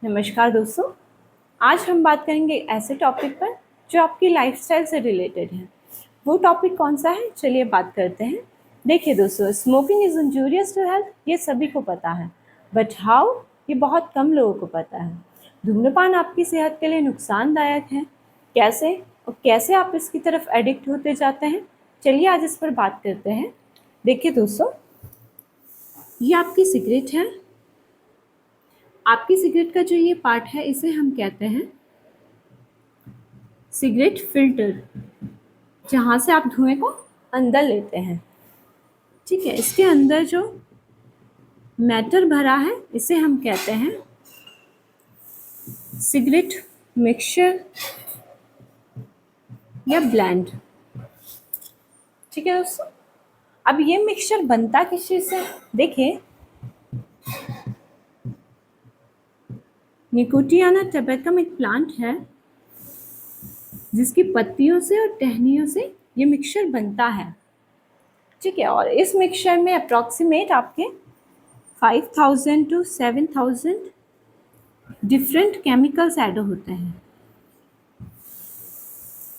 नमस्कार दोस्तों। आज हम बात करेंगे ऐसे टॉपिक पर जो आपकी लाइफस्टाइल से रिलेटेड है। वो टॉपिक कौन सा है, चलिए बात करते हैं। देखिए दोस्तों, smoking is injurious to health, ये सभी को पता है, बट हाउ, ये बहुत कम लोगों को पता है। धूम्रपान आपकी सेहत के लिए नुकसानदायक है, कैसे और कैसे आप इसकी तरफ एडिक्ट होते जाते हैं, चलिए आज इस पर बात करते हैं। देखिए दोस्तों, ये आपकी सिगरेट है। आपकी सिगरेट का जो ये पार्ट है, इसे हम कहते हैं सिगरेट फिल्टर, जहाँ से आप धुएं को अंदर लेते हैं। ठीक है, इसके अंदर जो मैटर भरा है इसे हम कहते हैं सिगरेट मिक्सचर या ब्लेंड। ठीक है दोस्तों, अब ये मिक्सचर बनता किस चीज़ से? देखिए, निकोटियाना टबैकम एक प्लांट है जिसकी पत्तियों से और टहनियों से ये मिक्सचर बनता है। ठीक है, और इस मिक्सचर में अप्रॉक्सीमेट आपके 5000 to 7000 डिफरेंट केमिकल्स ऐड होते हैं।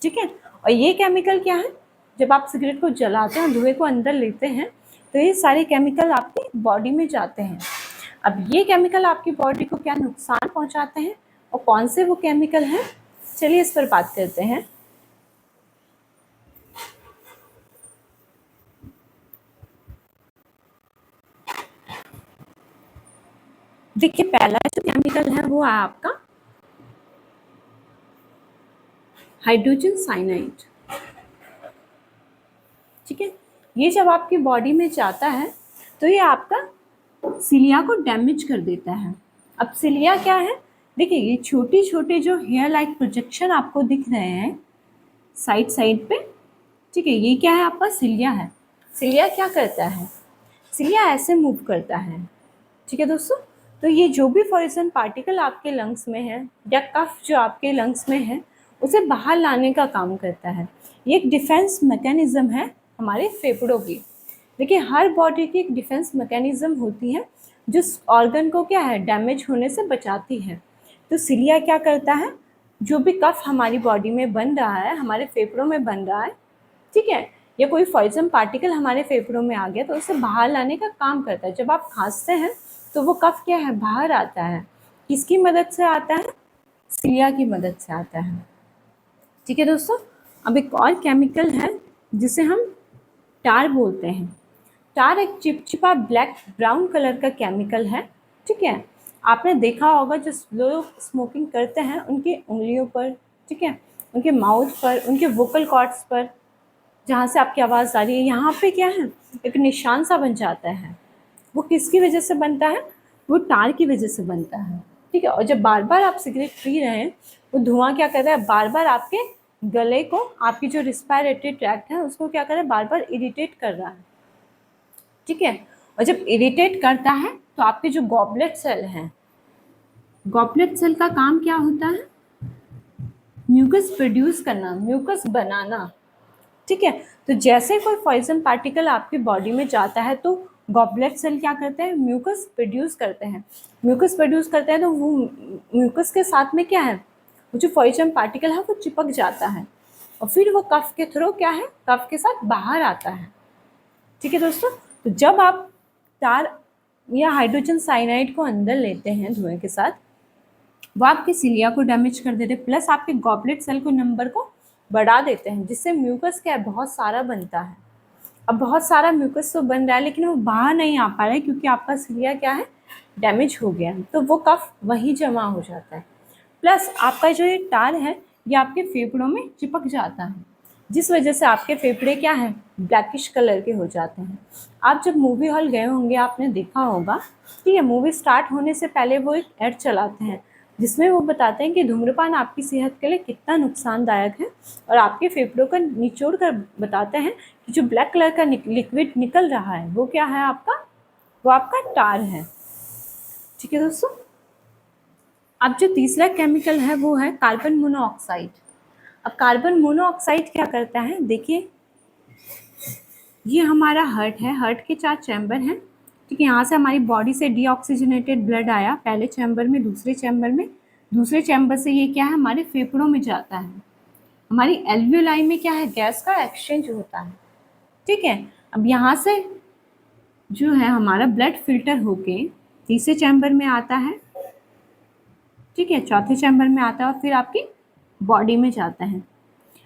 ठीक है, और ये केमिकल क्या है? जब आप सिगरेट को जलाते हैं, धुएं को अंदर लेते हैं, तो ये सारे केमिकल आपकी बॉडी में जाते हैं। अब ये केमिकल आपकी बॉडी को क्या नुकसान पहुंचाते हैं और कौन से वो केमिकल हैं, चलिए इस पर बात करते हैं। देखिए, पहला जो केमिकल है वो है आपका हाइड्रोजन साइनाइड। ठीक है, ये जब आपकी बॉडी में जाता है तो ये आपका सिलिया को डैमेज कर देता है। अब सिलिया क्या है? देखिए, ये छोटे छोटे जो हेयर लाइक प्रोजेक्शन आपको दिख रहे हैं साइड साइड पे, ठीक है, ये क्या है? आपका सिलिया है। सिलिया क्या करता है? सिलिया ऐसे मूव करता है। ठीक है दोस्तों, तो ये जो भी पॉइजन पार्टिकल आपके लंग्स में है या कफ जो आपके लंग्स में है, उसे बाहर लाने का काम करता है। ये एक डिफेंस मैकेनिज्म है हमारे फेफड़ों की। देखिए, हर बॉडी की एक डिफेंस मैकेनिज्म होती है जो ऑर्गन को क्या है, डैमेज होने से बचाती है। तो सिलिया क्या करता है? जो भी कफ हमारी बॉडी में बन रहा है, हमारे फेफड़ों में बन रहा है, ठीक है, या कोई पॉइजन पार्टिकल हमारे फेफड़ों में आ गया, तो उसे बाहर लाने का काम करता है। जब आप खांसते हैं तो वो कफ क्या है, बाहर आता है। किसकी मदद से आता है? सिलिया की मदद से आता है। ठीक है दोस्तों, अब एक और केमिकल है जिसे हम टार बोलते हैं। टार एक चिपचिपा ब्लैक ब्राउन कलर का केमिकल है। ठीक है, आपने देखा होगा जो लोग स्मोकिंग करते हैं उनकी उंगलियों पर, ठीक है, उनके माउथ पर, उनके वोकल कॉर्ड्स पर, जहाँ से आपकी आवाज़ आ रही है, यहाँ पे क्या है, एक निशान सा बन जाता है। वो किसकी वजह से बनता है? वो टार की वजह से बनता है। ठीक है, और जब बार बार आप सिगरेट पी रहे हैं, वो धुआं क्या कर रहा है, बार बार आपके गले को, आपकी जो रिस्पायरेटरी ट्रैक्ट है उसको क्या कर रहा है, बार बार इरिटेट कर रहा है। ठीक है, और जब इरिटेट करता है तो आपके जो गॉबलेट सेल हैं, गॉबलेट सेल का काम क्या होता है? म्यूकस प्रोड्यूस करना, म्यूकस बनाना। ठीक है, तो जैसे कोई पॉइजन पार्टिकल आपकी बॉडी में जाता है तो गॉबलेट सेल क्या करते हैं, म्यूकस प्रोड्यूस करते हैं। म्यूकस प्रोड्यूस करते हैं तो वो म्यूकस के साथ में क्या है, वो जो पॉइजन पार्टिकल है वो चिपक जाता है और फिर वो कफ के थ्रू क्या है, कफ के साथ बाहर आता है। ठीक है दोस्तों, तो जब आप टार या हाइड्रोजन साइनाइड को अंदर लेते हैं धुएं के साथ, वो आपके सिलिया को डैमेज कर देते हैं, प्लस आपके गॉबलेट सेल को नंबर को बढ़ा देते हैं, जिससे म्यूकस क्या है, बहुत सारा बनता है। अब बहुत सारा म्यूकस तो बन रहा है लेकिन वो बाहर नहीं आ पा रहा है क्योंकि आपका सिलिया क्या है, डैमेज हो गया है, तो वो कफ वहीं जमा हो जाता है। प्लस आपका जो ये टार है ये आपके फेफड़ों में चिपक जाता है, जिस वजह से आपके फेफड़े क्या है, ब्लैकिश कलर के हो जाते हैं। आप जब मूवी हॉल गए होंगे, आपने देखा होगा, ठीक है, मूवी स्टार्ट होने से पहले वो एक ऐड चलाते हैं जिसमें वो बताते हैं कि धूम्रपान आपकी सेहत के लिए कितना नुकसानदायक है, और आपके फेफड़ों का निचोड़ कर बताते हैं कि जो ब्लैक कलर का लिक्विड निकल रहा है वो क्या है आपका, वो आपका टार है। ठीक है दोस्तों, अब जो तीसरा केमिकल है वो है कार्बन मोनोऑक्साइड। अब कार्बन मोनोऑक्साइड क्या करता है? देखिए, ये हमारा हार्ट है, हार्ट के 4 चैम्बर हैं, ठीक है, यहाँ से हमारी बॉडी से डीऑक्सीजनेटेड ब्लड आया पहले चैम्बर में, दूसरे चैम्बर में, दूसरे चैम्बर से ये क्या है हमारे फेफड़ों में जाता है। हमारी एल्वियोलाई में क्या है, गैस का एक्सचेंज होता है। ठीक है, अब यहाँ से जो है हमारा ब्लड फिल्टर होके तीसरे चैम्बर में आता है। ठीक है, चौथे चैम्बर में आता है और फिर आपकी बॉडी में जाता है।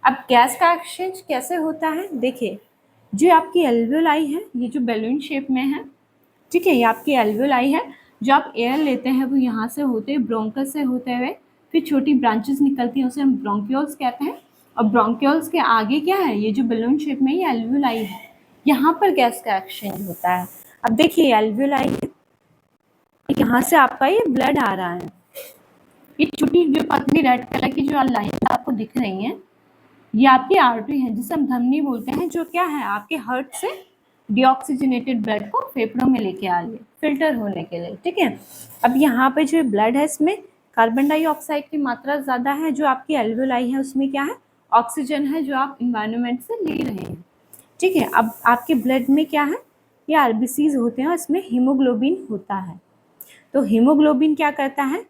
अब गैस का एक्सचेंज कैसे होता है, देखिए जो आपकी एल्वियोलाई है ये जो बैलून शेप में है, ठीक है, ये आपकी एल्वियोलाई है। जो आप एयर लेते हैं वो यहाँ से होते हुए ब्रोंकस से होते हुए फिर छोटी ब्रांचेस निकलती हैं, उसे हम ब्रोंक्यूल्स कहते हैं। और ब्रोंक्यूल्स के आगे क्या है, ये जो बैलून शेप में ये एल्वियोलाई है, यहाँ पर गैस का एक्सचेंज होता है। अब देखिए एल्वियोलाई है, यहाँ से आपका ये ब्लड आ रहा है। ये छोटी जो पतली रेड कलर की जो लाइन आपको दिख रही है ये आपकी आर्टरी है, जिसे हम धमनी बोलते हैं, जो क्या है आपके हार्ट से डीऑक्सीजनेटेड ब्लड को फेफड़ों में लेके आ रही है फिल्टर होने के लिए। ठीक है, अब यहाँ पे जो ब्लड है इसमें कार्बन डाइऑक्साइड की मात्रा ज़्यादा है, जो आपकी एल्वियोलाई है उसमें क्या है ऑक्सीजन है जो आप इन्वायरमेंट से ले रहे हैं। ठीक है, अब आपके ब्लड में क्या है, ये आरबीसीज होते हैं, इसमें हीमोग्लोबिन होता है। तो हीमोग्लोबिन क्या करता है,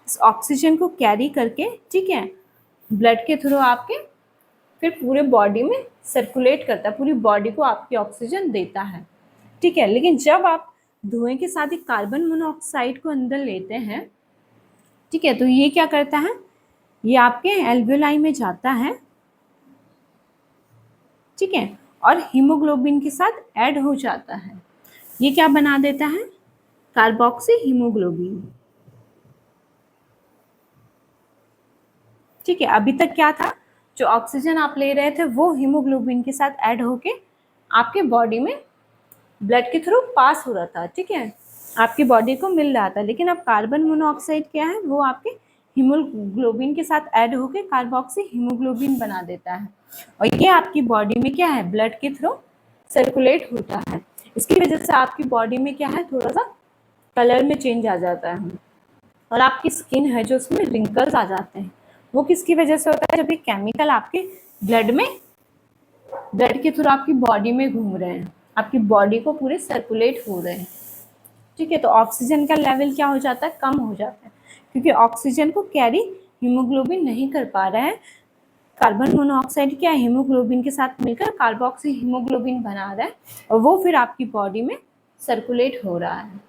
इस ऑक्सीजन को कैरी करके, ठीक है, ब्लड के थ्रू आपके फिर पूरे बॉडी में सर्कुलेट करता है, पूरी बॉडी को आपकी ऑक्सीजन देता है। ठीक है, लेकिन जब आप धुएं के साथ ही कार्बन मोनोऑक्साइड को अंदर लेते हैं, ठीक है, तो ये क्या करता है, ये आपके एल्वियोलाई में जाता है। ठीक है, और हीमोग्लोबिन के साथ ऐड हो जाता है। ये क्या बना देता है, कार्बोक्सी हीमोग्लोबिन। ठीक है, अभी तक क्या था, जो ऑक्सीजन आप ले रहे थे वो हीमोग्लोबिन के साथ ऐड होके आपके बॉडी में ब्लड के थ्रू पास हो रहा था। ठीक है, आपकी बॉडी को मिल रहा था, लेकिन अब कार्बन मोनोऑक्साइड क्या है, वो आपके हीमोग्लोबिन के साथ ऐड होके कार्बोक्सी हीमोग्लोबिन बना देता है, और ये आपकी बॉडी में क्या है ब्लड के थ्रू सर्कुलेट होता है। इसकी वजह से आपकी बॉडी में क्या है थोड़ा सा कलर में चेंज आ जाता है, और आपकी स्किन है जो उसमें रिंकल्स आ जाते हैं। वो किसकी वजह से होता है, जब ये केमिकल आपके ब्लड के थ्रू आपकी बॉडी में घूम रहे हैं, आपकी बॉडी को पूरे सर्कुलेट हो रहे हैं। ठीक है, तो ऑक्सीजन का लेवल क्या हो जाता है, कम हो जाता है, क्योंकि ऑक्सीजन को कैरी हीमोग्लोबिन नहीं कर पा रहा है। कार्बन मोनोऑक्साइड क्या हीमोग्लोबिन के साथ मिलकर कार्बोक्सी हीमोग्लोबिन बना रहा है, और वो फिर आपकी बॉडी में सर्कुलेट हो रहा है।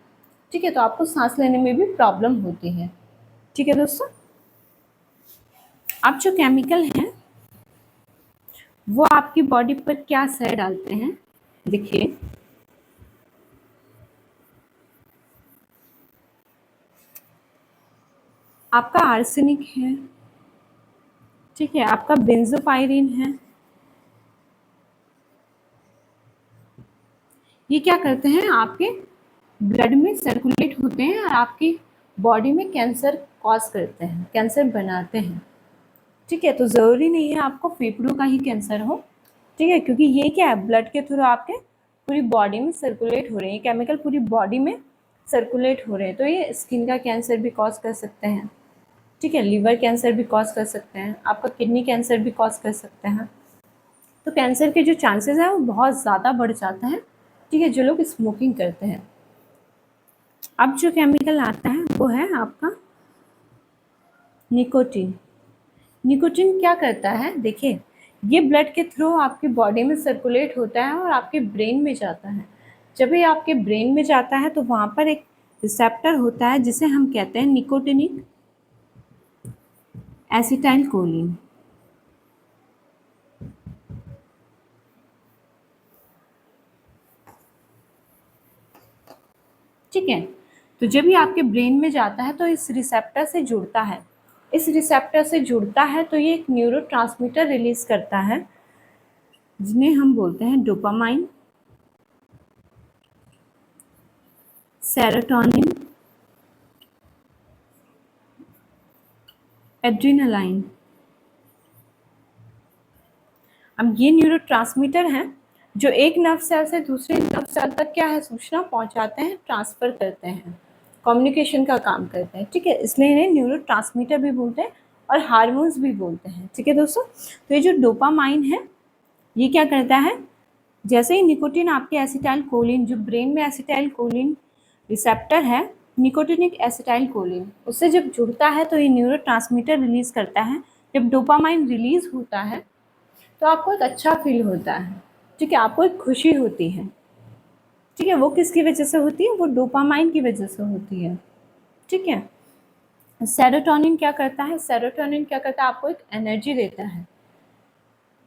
ठीक है, तो आपको सांस लेने में भी प्रॉब्लम होती है। ठीक है दोस्तों, अब जो केमिकल हैं वो आपकी बॉडी पर क्या असर डालते हैं, देखिए आपका आर्सेनिक है, ठीक है, आपका बेंजोपायरिन है। ये क्या करते हैं, आपके ब्लड में सर्कुलेट होते हैं और आपकी बॉडी में कैंसर कॉज करते हैं, कैंसर बनाते हैं। ठीक है, तो ज़रूरी नहीं है आपको फेफड़ों का ही कैंसर हो। ठीक है, क्योंकि ये क्या है ब्लड के थ्रू आपके पूरी बॉडी में सर्कुलेट हो रहे हैं, केमिकल पूरी बॉडी में सर्कुलेट हो रहे हैं, तो ये स्किन का कैंसर भी कॉज कर सकते हैं। ठीक है, लीवर कैंसर भी कॉज कर सकते हैं, आपका किडनी कैंसर भी कॉज कर सकते हैं। तो कैंसर के जो चांसेस हैं वो बहुत ज़्यादा बढ़ जाता है। ठीक है, जो लोग स्मोकिंग करते हैं। अब जो केमिकल आता है वो है आपका निकोटीन। निकोटीन क्या करता है, देखिए ये ब्लड के थ्रू आपकी बॉडी में सर्कुलेट होता है और आपके ब्रेन में जाता है। जब ये आपके ब्रेन में जाता है तो वहाँ पर एक रिसेप्टर होता है जिसे हम कहते हैं निकोटिनिक एसिटाइल कोलिन। ठीक है, तो जब ये आपके ब्रेन में जाता है तो इस रिसेप्टर से जुड़ता है, इस रिसेप्टर से जुड़ता है तो ये एक न्यूरोट्रांसमीटर रिलीज करता है जिन्हें हम बोलते हैं डोपामाइन, सेरोटोनिन, एड्रेनालाइन। अब ये न्यूरोट्रांसमीटर हैं जो एक नर्व सेल से दूसरे नर्व सेल तक क्या है सूचना पहुंचाते हैं, ट्रांसफर करते हैं, कम्युनिकेशन का काम करते हैं। ठीक है, इसलिए इन्हें न्यूरोट्रांसमीटर भी बोलते हैं और हार्मोन्स भी बोलते हैं। ठीक है दोस्तों, तो ये जो डोपामाइन है ये क्या करता है, जैसे ही निकोटिन आपके एसिटाइल कोलिन, जो ब्रेन में एसिटाइल कोलिन रिसेप्टर है, निकोटिनिक एसिटाइल कोलिन, उससे जब जुड़ता है तो ये न्यूरोट्रांसमीटर रिलीज करता है। जब डोपामाइन रिलीज होता है तो आपको एक अच्छा फील होता है, ठीक है, आपको एक खुशी होती है, ठीक है। वो किसकी वजह से होती है? वो डोपामाइन की वजह से होती है, ठीक है। सेरोटोनिन क्या करता है? सेरोटोनिन क्या करता है? आपको एक एनर्जी देता है,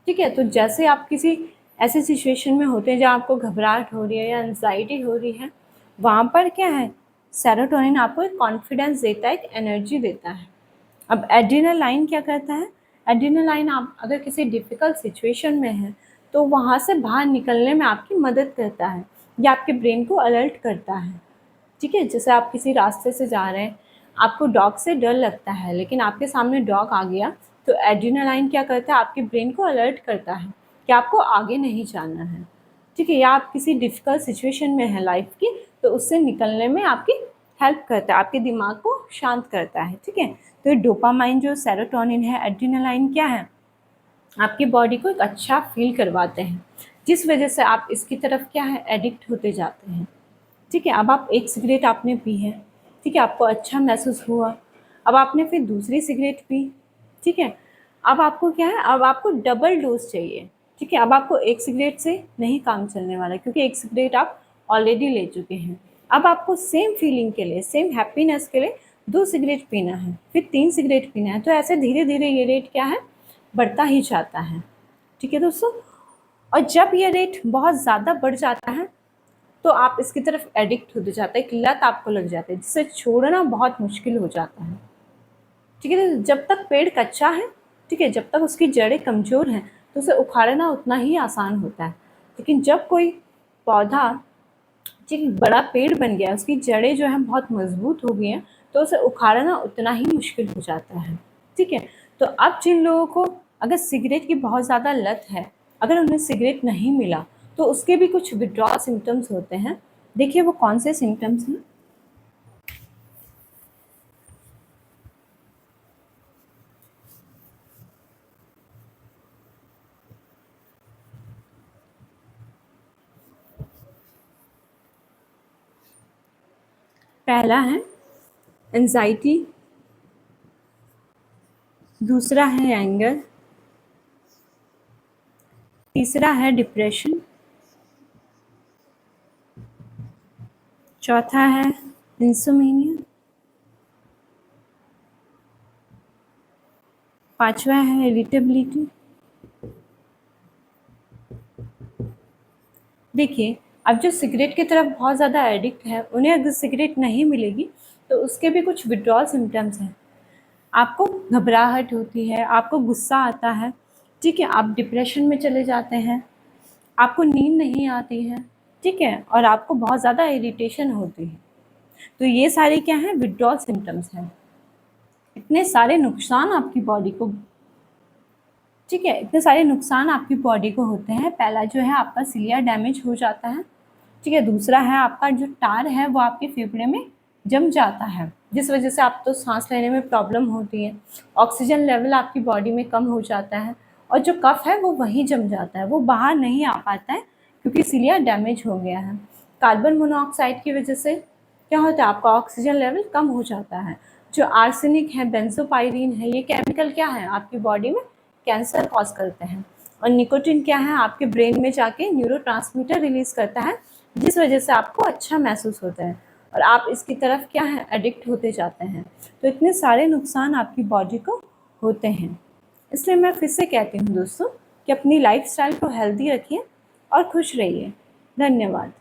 ठीक है। तो जैसे आप किसी ऐसे सिचुएशन में होते हैं जहाँ आपको घबराहट हो रही है या एंजाइटी हो रही है, वहाँ पर क्या है, सेरोटोनिन आपको एक कॉन्फिडेंस देता है, एक एनर्जी देता है। अब एड्रेनालाइन क्या करता है? एड्रेनालाइन आप अगर किसी डिफ़िकल्ट सिचुएशन में हैं तो वहाँ से बाहर निकलने में आपकी मदद करता है, या आपके ब्रेन को अलर्ट करता है, ठीक है। जैसे आप किसी रास्ते से जा रहे हैं, आपको डॉग से डर लगता है, लेकिन आपके सामने डॉग आ गया तो एड्रेनालाइन क्या करता है? आपके ब्रेन को अलर्ट करता है कि आपको आगे नहीं जाना है, ठीक है। या आप किसी डिफ़िकल्ट सिचुएशन में हैं लाइफ की, तो उससे निकलने में आपकी हेल्प करता है, आपके दिमाग को शांत करता है, ठीक है। तो ये डोपामाइन, जो सेरोटोनिन है, एड्रेनालाइन क्या है? आपकी बॉडी को एक अच्छा फील करवाते हैं, जिस वजह से आप इसकी तरफ क्या है, एडिक्ट होते जाते हैं, ठीक है। अब आप एक सिगरेट आपने पी है, ठीक है, आपको अच्छा महसूस हुआ। अब आपने फिर दूसरी सिगरेट पी, ठीक है। अब आपको क्या है, अब आपको डबल डोज चाहिए, ठीक है। अब आपको एक सिगरेट से नहीं काम चलने वाला, क्योंकि एक सिगरेट आप ऑलरेडी ले चुके हैं। अब आपको सेम फीलिंग के लिए, सेम हैप्पीनेस के लिए 2 सिगरेट पीना है, फिर 3 सिगरेट पीना है। तो ऐसे धीरे धीरे ये रेट क्या है, बढ़ता ही जाता है, ठीक है दोस्तों। और जब ये रेट बहुत ज़्यादा बढ़ जाता है तो आप इसकी तरफ एडिक्ट होते जाते हैं, एक लत आपको लग जाता है, जिसे छोड़ना बहुत मुश्किल हो जाता है, ठीक है। तो जब तक पेड़ कच्चा है, ठीक है, जब तक उसकी जड़ें कमज़ोर हैं तो उसे उखाड़ना उतना ही आसान होता है। लेकिन जब कोई पौधा, ठीक, बड़ा पेड़ बन गया, उसकी जड़ें जो हैं बहुत मजबूत हो गई हैं, तो उसे उखाड़ना उतना ही मुश्किल हो जाता है, ठीक है। तो अब जिन लोगों को अगर सिगरेट की बहुत ज़्यादा लत है, अगर उन्हें सिगरेट नहीं मिला तो उसके भी कुछ विड्रॉल सिम्टम्स होते हैं। देखिए वो कौन से सिम्टम्स हैं। पहला है एंजाइटी, दूसरा है एंगर, तीसरा है डिप्रेशन, चौथा है इंसोमेनिया, पांचवा है इरिटेबिलिटी। देखिए, अब जो सिगरेट की तरफ बहुत ज़्यादा एडिक्ट है, उन्हें अगर सिगरेट नहीं मिलेगी तो उसके भी कुछ विड्रॉल सिम्टम्स हैं। आपको घबराहट होती है, आपको गुस्सा आता है, ठीक है, आप डिप्रेशन में चले जाते हैं, आपको नींद नहीं आती है, ठीक है, और आपको बहुत ज़्यादा इरिटेशन होती है। तो ये सारे क्या हैं, विड्रॉल सिम्टम्स हैं। इतने सारे नुकसान आपकी बॉडी को, ठीक है, इतने सारे नुकसान आपकी बॉडी को होते हैं। पहला जो है आपका सिलिया डैमेज हो जाता है, ठीक है। दूसरा है आपका जो टार है वो आपके फेफड़े में जम जाता है, जिस वजह से आप तो सांस लेने में प्रॉब्लम होती है। ऑक्सीजन लेवल आपकी बॉडी में कम हो जाता है, और जो कफ है वो वहीं जम जाता है, वो बाहर नहीं आ पाता है, क्योंकि सिलिया डैमेज हो गया है। कार्बन मोनोऑक्साइड की वजह से क्या होता है, आपका ऑक्सीजन लेवल कम हो जाता है। जो आर्सेनिक है, बेंजोपायरीन है, ये केमिकल क्या है, आपकी बॉडी में कैंसर कॉज करते हैं। और निकोटिन क्या है, आपके ब्रेन में जाके न्यूरोट्रांसमीटर रिलीज करता है, जिस वजह से आपको अच्छा महसूस होता है, और आप इसकी तरफ क्या है, एडिक्ट होते जाते हैं। तो इतने सारे नुकसान आपकी बॉडी को होते हैं। इसलिए मैं फिर से कहती हूँ दोस्तों कि अपनी लाइफस्टाइल को हेल्दी रखिए और खुश रहिए। धन्यवाद।